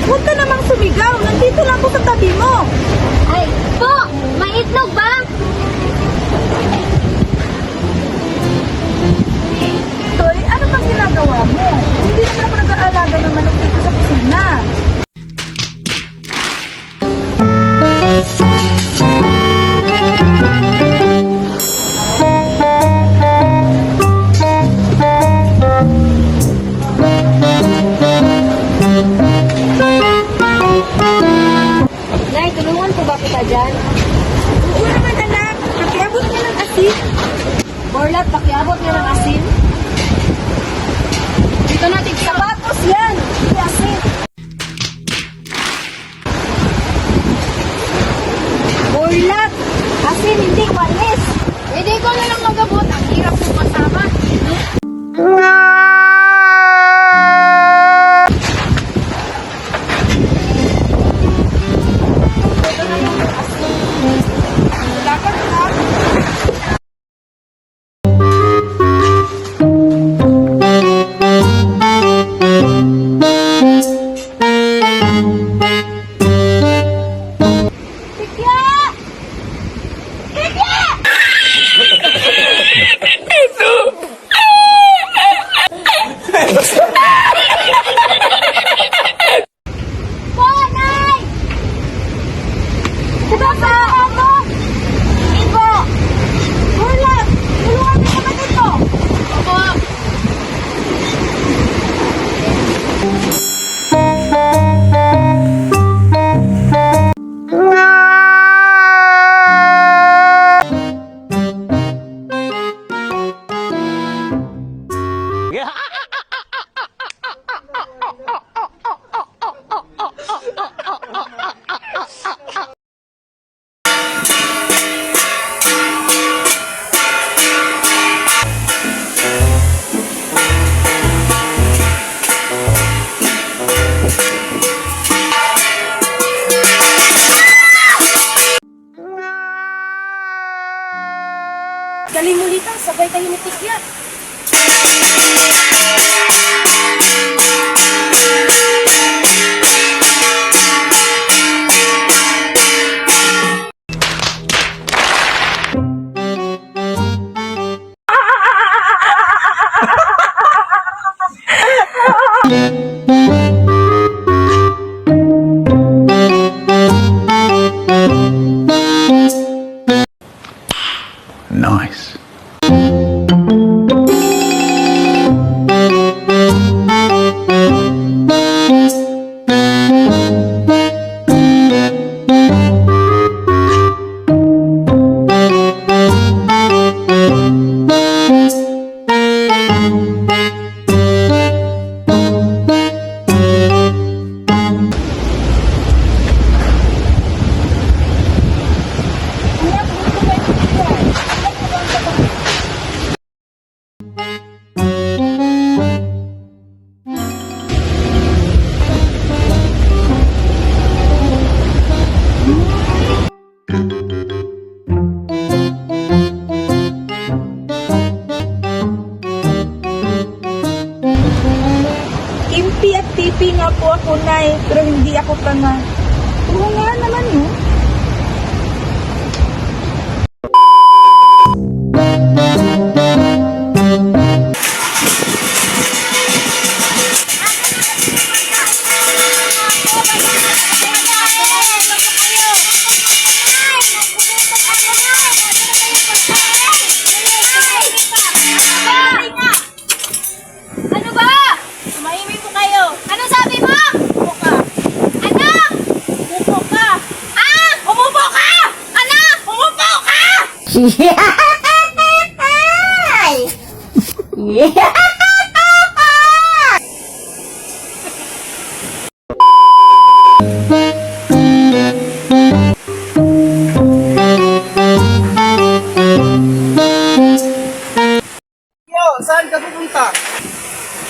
Huwag ka namang sumigaw. Nandito lang po sa tabi mo. Ay, po! May itlog ba? Toy, ano bang ginagawa mo? Hindi naman ako nag-aalaga ng manok dito sa kusina. Nay, tulungan po ba kita dyan? Oo naman anak, pakiabot niya ng asin. Borlat, pakiabot niya ng asin. Dito natin sapatos yan! Hindi asin. Borlat, asin hindi walis. Pwede ko na lang magabot. Ang hirap po kasama. Dapat na. Po, Nay! Diba ba ako? Ibo! Borlat! Tulungan niyo kapatid ko! Opo! Kalimulitan, sabay tayo ni Tikya. Nice. Impi at pipi nga po ako, Nay, pero hindi ako tanga. Oo nga naman, no? Ano ba? Tumahimik po kayo. Ano sabi mo? Umupo ka. Ano? Umupo ka. Ah! Umupo ka! Ano? Umupo ka! Yo, saan ka pupunta?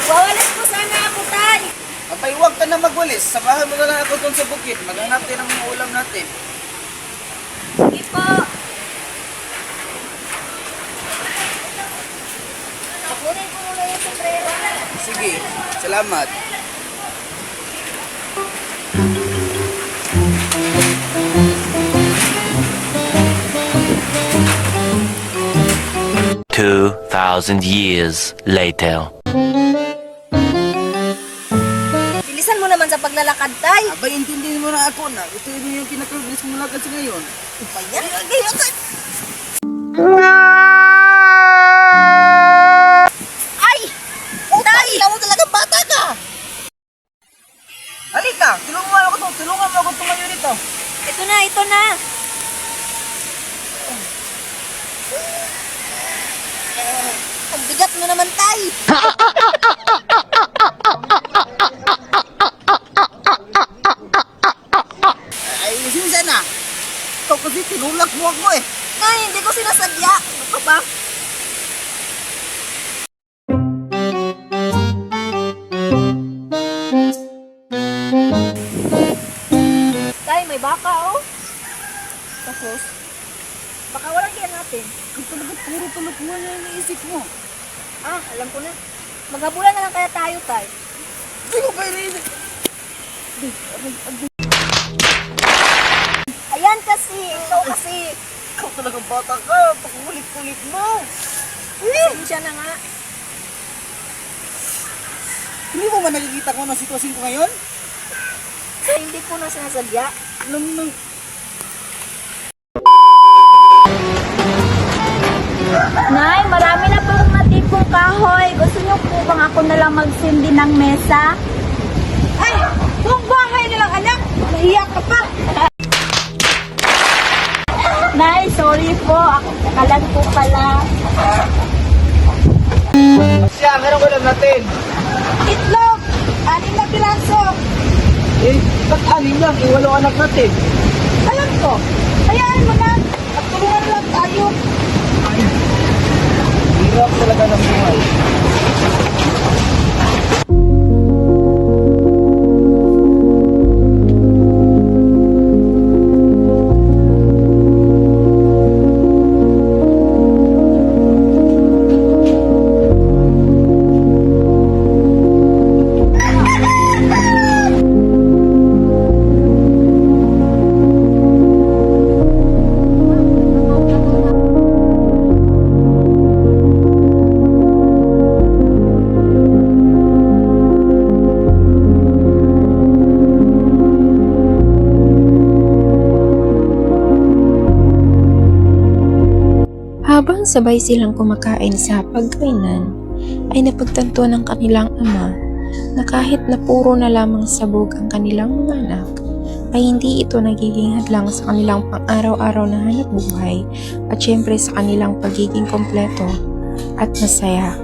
Wawalas po sana ako, Tay. Abay, huwag ka na magwalis. Samahan mo na lang ako doon sa bukid. Maghanap tayo ng mga ulam natin. Sige po. Pakunin ko muna yung sombrero. Sige, salamat. Years later. Bilisan mo naman sa paglalakad, tay. Abay, intindihin mo na ako na. Ito yung pinakabilis kong lakad sa ngayon. Ayan, ay! Tay! Alam mo talaga bata ka! Halika, tulungan mo ako tumayo dito. Ito na, ito na. Ang bigat mo naman, tay. Ay, sinsa na. Ito kasi tinulak mo ako eh. Tay, hindi ko sinasadya. Ano ka ba? Tay, may baka, oh. Tapos, baka walang kaya natin. Ang talaga puro tulog mo na yung naisip mo. Ah, alam ko na. Maghabulan na lang kaya tayo, tay. Hindi ko pa iniisip. Ayan kasi, ikaw kasi. Ikaw talagang bata ka. Pakulit-kulit mo. Pasensya na nga. Hindi mo ba nakikita ko na sitwasyon ko ngayon? Tay, hindi ko na sinasadya. Alam mo nang... Nay, marami na pong natipong kahoy. Gusto niyo po bang ako na lang magsindi ng mesa? Ay, buong bahay nilang anak. Nahiya ka pa. Nay, sorry po. Ako kalan po pala. Siya, meron ko lang natin. Itlog. 6 na piraso. Eh, ba't anim lang? Iwalo anak natin. Alam ko. Hayaan mo na. At tulungan lang tayo. Hirap talaga ng buhay. Habang sabay silang kumakain sa pagkainan, ay napagtanto ng kanilang ama na kahit na puro na lamang sabog ang kanilang mga anak, ay hindi ito nagiging hadlang sa kanilang pang-araw-araw na hanap buhay at syempre sa kanilang pagiging kompleto at masaya.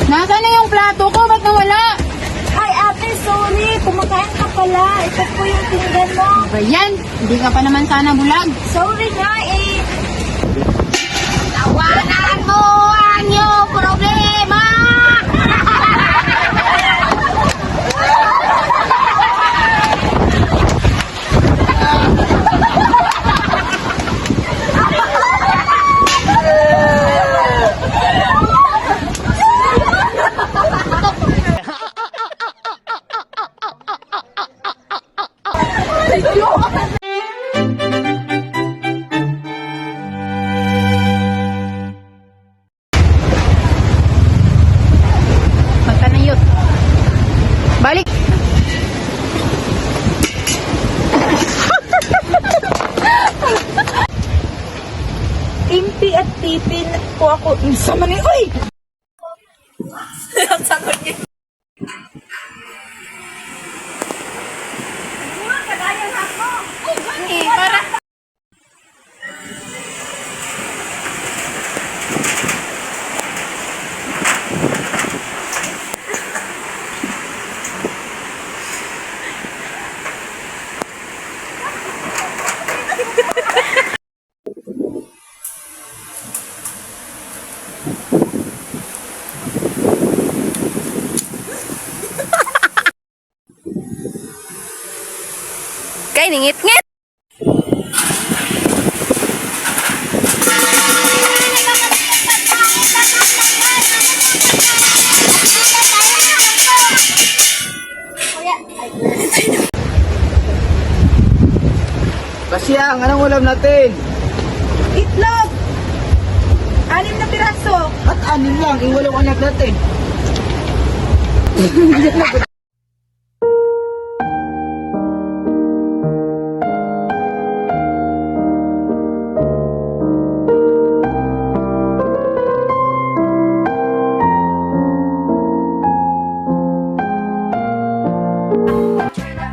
Nasaan na yung plato ko? Ba't nawala? Ay, ate, sorry. Kumakain ka pala. Ito po yung pinggan mo. Ba yan? Hindi ka pa naman sana bulag. Sorry nga eh. Tawanan mo ang iyong problema! Magtanayot. Balik! Timpi at tipin po ako. Sama ni, uy! Ang sagot niya. Kagaya ako. Ay, Eh, para... ay ningit-ngit. Basyang, anong ulam natin? Itlog! 6 na piraso. At anin lang, yung 8 anak natin.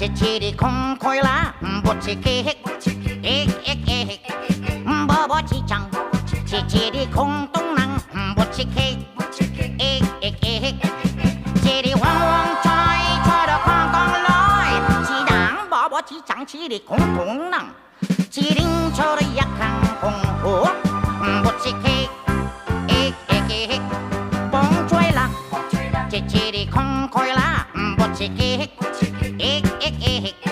Chichiri kong koila, bochiki hik, ik, bobo chichang. Chichiri kong tung nang, bochiki, ik. Chiri wong wong choi, choi da kong kong loi. Chi dang, bobo chichang, chiri kong tung nang. Chiring chori yak hang kong ho, bochiki, ik. Bong choi la, chichiri kong koila, bochiki hik. Ik.